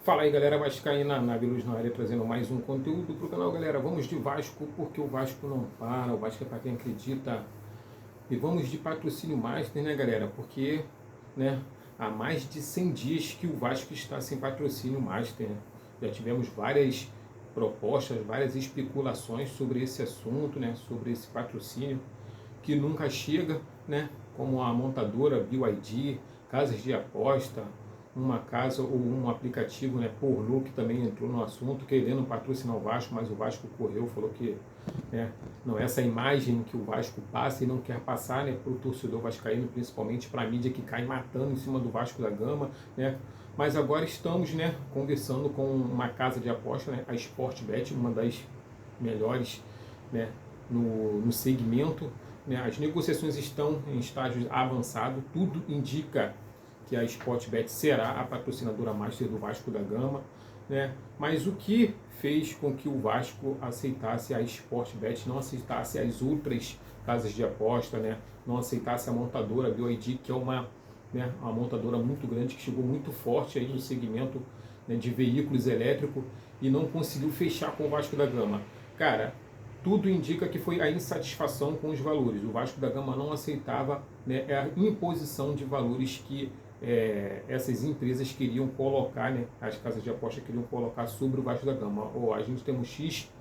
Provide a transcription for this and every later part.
Fala aí, galera, Vascaína na Luz na área, trazendo mais um conteúdo pro canal, galera. Vamos de Vasco, porque o Vasco não para, o Vasco é para quem acredita. E vamos de Patrocínio Master, né, galera? Porque, né, há mais de 100 dias que o Vasco está sem Patrocínio Master, né? Já tivemos várias propostas, várias especulações sobre esse assunto, né, sobre esse patrocínio que nunca chega, né, como a montadora BYD, casas de aposta, uma casa ou um aplicativo, né, pornô, que também entrou no assunto, querendo patrocinar o Vasco, mas o Vasco correu, falou que, né, não é essa imagem que o Vasco passa e não quer passar, né, para o torcedor vascaíno, principalmente para a mídia que cai matando em cima do Vasco da Gama, né. Mas agora estamos, né, conversando com uma casa de aposta, né, a Sportbet, uma das melhores, né, no segmento, né. As negociações estão em estágio avançado, tudo indica que a Sportbet será a patrocinadora master do Vasco da Gama, né? Mas o que fez com que o Vasco aceitasse a Sportbet, não aceitasse as outras casas de aposta, né? Não aceitasse a montadora BYD, que é uma montadora muito grande, que chegou muito forte aí no segmento, né, de veículos elétricos e não conseguiu fechar com o Vasco da Gama. Cara, tudo indica que foi a insatisfação com os valores. O Vasco da Gama não aceitava, né, a imposição de valores que essas empresas queriam colocar, né, as casas de aposta queriam colocar sobre o Vasco da Gama. Ou a gente temos X,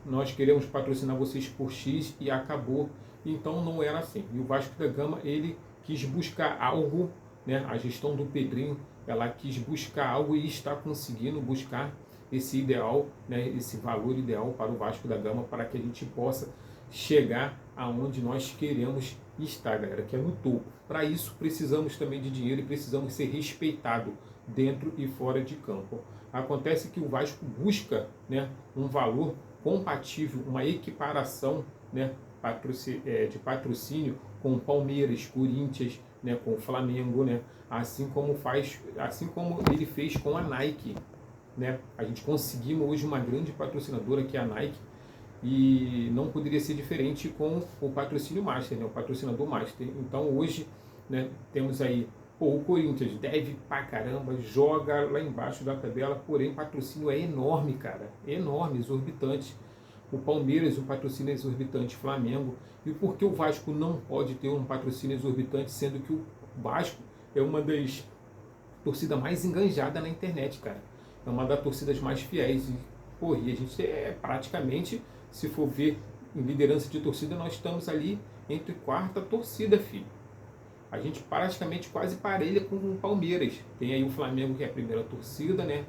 nós queremos patrocinar vocês por X e acabou. Então não era assim. E o Vasco da Gama, ele quis buscar algo, né, a gestão do Pedrinho, ela quis buscar algo e está conseguindo buscar esse ideal, né, esse valor ideal para o Vasco da Gama, para que a gente possa chegar aonde nós queremos estar, galera, que é no topo. Para isso precisamos também de dinheiro e precisamos ser respeitados dentro e fora de campo. Acontece que o Vasco busca, né, um valor compatível, uma equiparação, né, de patrocínio com Palmeiras, Corinthians, né, com o Flamengo, né, assim como ele fez com a Nike, né? A gente conseguimos hoje uma grande patrocinadora, que é a Nike, e não poderia ser diferente com o patrocínio Master, né? O patrocinador Master. Então hoje, né, temos aí, o Corinthians deve pra caramba, joga lá embaixo da tabela, porém o patrocínio é enorme, cara, enorme, exorbitante. O Palmeiras, o patrocínio é exorbitante, Flamengo. E por que o Vasco não pode ter um patrocínio exorbitante, sendo que o Vasco é uma das torcidas mais enganjadas na internet, cara? É uma das torcidas mais fiéis. E, pô, e a gente é praticamente, se for ver em liderança de torcida, nós estamos ali entre quarta torcida, filho. A gente praticamente quase parelha com o Palmeiras. Tem aí o Flamengo, que é a primeira torcida, né?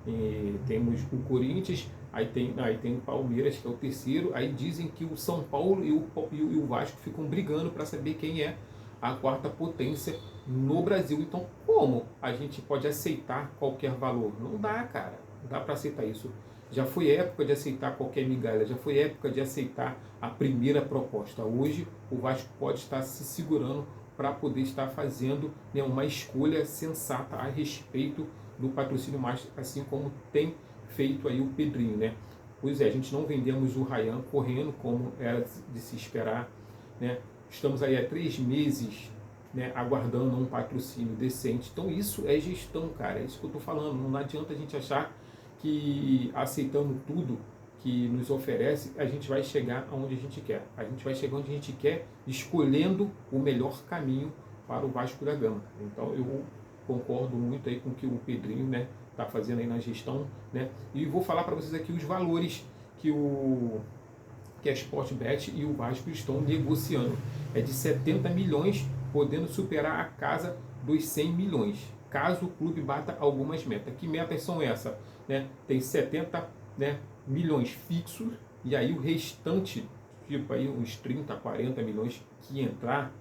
E temos o Corinthians, aí tem o Palmeiras, que é o terceiro. Aí dizem que o São Paulo e o Vasco ficam brigando para saber quem é a quarta potência no Brasil. Então, como a gente pode aceitar qualquer valor? Não dá, cara. Não dá para aceitar isso. Já foi época de aceitar qualquer migalha, já foi época de aceitar a primeira proposta. Hoje, o Vasco pode estar se segurando para poder estar fazendo, né, uma escolha sensata a respeito do patrocínio Master, assim como tem feito aí o Pedrinho, né? Pois é, a gente não vendemos o Ryan correndo como era de se esperar, né? Estamos aí há 3 meses, né, aguardando um patrocínio decente. Então isso é gestão, cara, é isso que eu estou falando. Não adianta a gente achar que aceitando tudo que nos oferece, a gente vai chegar aonde a gente quer. A gente vai chegar onde a gente quer, escolhendo o melhor caminho para o Vasco da Gama. Então eu concordo muito aí com o que o Pedrinho, né, está fazendo aí na gestão, né? E vou falar para vocês aqui os valores que a Sportbet e o Vasco estão negociando. É de 70 milhões, podendo superar a casa dos 100 milhões, caso o clube bata algumas metas. Que metas são essas? Né? Tem 70, né, milhões fixos, e aí o restante, tipo aí uns 30, 40 milhões que entrar,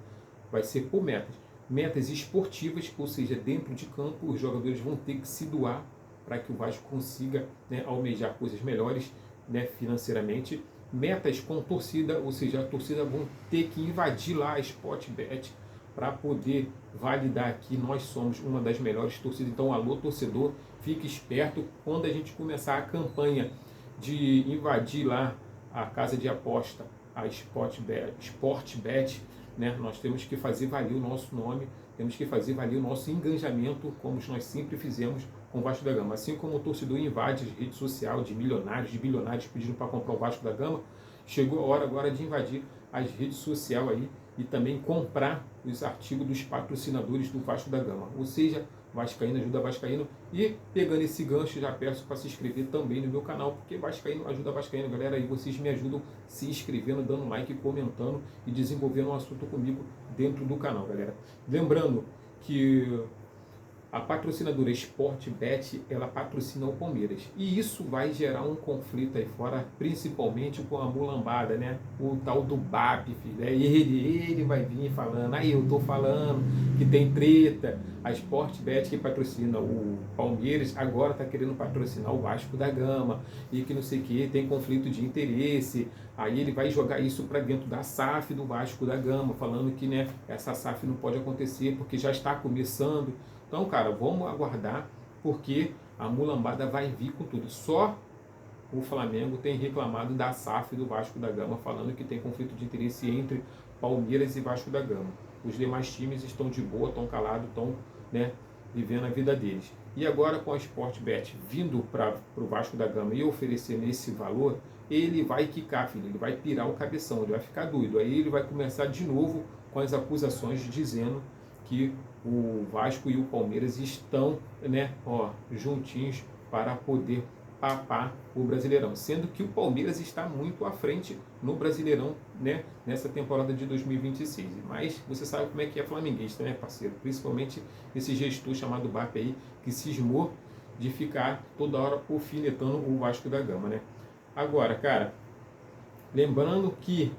vai ser por metas. Metas esportivas, ou seja, dentro de campo, os jogadores vão ter que se doar para que o Vasco consiga, né, almejar coisas melhores, né, financeiramente. Metas com torcida, ou seja, a torcida vão ter que invadir lá a Sportbet para poder validar que nós somos uma das melhores torcidas. Então, alô, torcedor, fique esperto quando a gente começar a campanha de invadir lá a casa de aposta, a Sportbet, né? Nós temos que fazer valer o nosso nome, temos que fazer valer o nosso engajamento, como nós sempre fizemos com o Vasco da Gama. Assim como o torcedor invade as redes sociais de milionários, de bilionários pedindo para comprar o Vasco da Gama, chegou a hora agora de invadir as redes sociais aí e também comprar os artigos dos patrocinadores do Vasco da Gama. Ou seja, Vascaíno ajuda Vascaíno. E pegando esse gancho, já peço para se inscrever também no meu canal, porque Vascaíno ajuda Vascaíno, galera. E vocês me ajudam se inscrevendo, dando like, comentando e desenvolvendo um assunto comigo dentro do canal, galera. Lembrando que a patrocinadora Sportbet, ela patrocina o Palmeiras. E isso vai gerar um conflito aí fora, principalmente com a mulambada, né? O tal do BAP, filho. Ele vai vir falando, aí eu tô falando que tem treta. A Sportbet, que patrocina o Palmeiras, agora tá querendo patrocinar o Vasco da Gama. E que não sei o que, tem conflito de interesse. Aí ele vai jogar isso para dentro da SAF do Vasco da Gama, falando que, né, essa SAF não pode acontecer porque já está começando. Então, cara, vamos aguardar, porque a mulambada vai vir com tudo. Só o Flamengo tem reclamado da SAF do Vasco da Gama, falando que tem conflito de interesse entre Palmeiras e Vasco da Gama. Os demais times estão de boa, estão calados, estão, né, vivendo a vida deles. E agora com a Sportbet vindo para o Vasco da Gama e oferecendo esse valor, ele vai quicar, filho, ele vai pirar o cabeção, ele vai ficar doido. Aí ele vai começar de novo com as acusações dizendo que o Vasco e o Palmeiras estão, né, juntinhos para poder papar o Brasileirão, sendo que o Palmeiras está muito à frente no Brasileirão, né, nessa temporada de 2026. Mas você sabe como é que é flamenguista, né, parceiro? Principalmente esse gestor chamado BAP aí, que cismou de ficar toda hora alfinetando o Vasco da Gama, né? Agora, cara, lembrando que,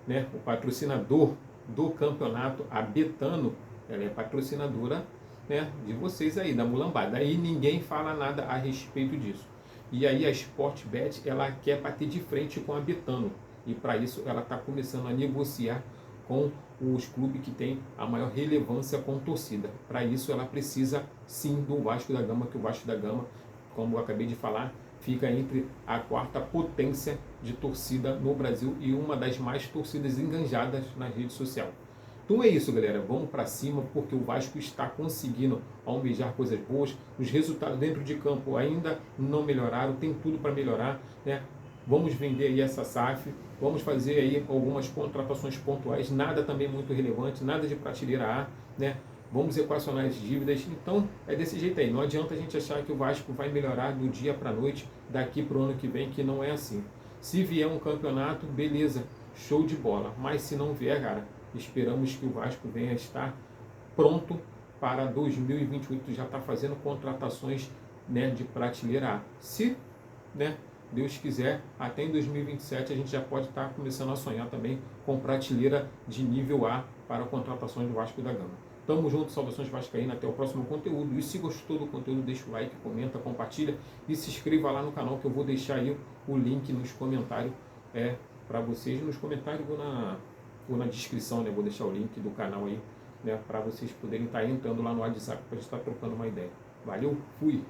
né, o patrocinador do campeonato, a Betano, ela é patrocinadora, né, de vocês aí, da mulambada. Aí ninguém fala nada a respeito disso. E aí a Sportbet, ela quer bater de frente com a Betano. E para isso ela está começando a negociar com os clubes que têm a maior relevância com torcida. Para isso ela precisa sim do Vasco da Gama, que o Vasco da Gama, como eu acabei de falar, fica entre a quarta potência de torcida no Brasil e uma das mais torcidas enganjadas na rede social. Então é isso, galera, vamos para cima, porque o Vasco está conseguindo almejar coisas boas, os resultados dentro de campo ainda não melhoraram, tem tudo para melhorar, né? Vamos vender aí essa SAF, vamos fazer aí algumas contratações pontuais, nada também muito relevante, nada de prateleira A, né? Vamos equacionar as dívidas, então é desse jeito aí, não adianta a gente achar que o Vasco vai melhorar do dia para a noite, daqui para o ano que vem, que não é assim. Se vier um campeonato, beleza, show de bola, mas se não vier, cara, esperamos que o Vasco venha a estar pronto para 2028, já está fazendo contratações, né, de prateleira A. Se, né, Deus quiser, até em 2027 a gente já pode estar começando a sonhar também com prateleira de nível A para contratações do Vasco da Gama. Tamo junto, saudações vascaínas, até o próximo conteúdo. E se gostou do conteúdo, deixa o like, comenta, compartilha e se inscreva lá no canal, que eu vou deixar aí o link nos comentários para vocês, nos comentários ou na descrição, né? Vou deixar o link do canal aí, né, para vocês poderem estar entrando lá no WhatsApp para a gente estar trocando uma ideia. Valeu, fui!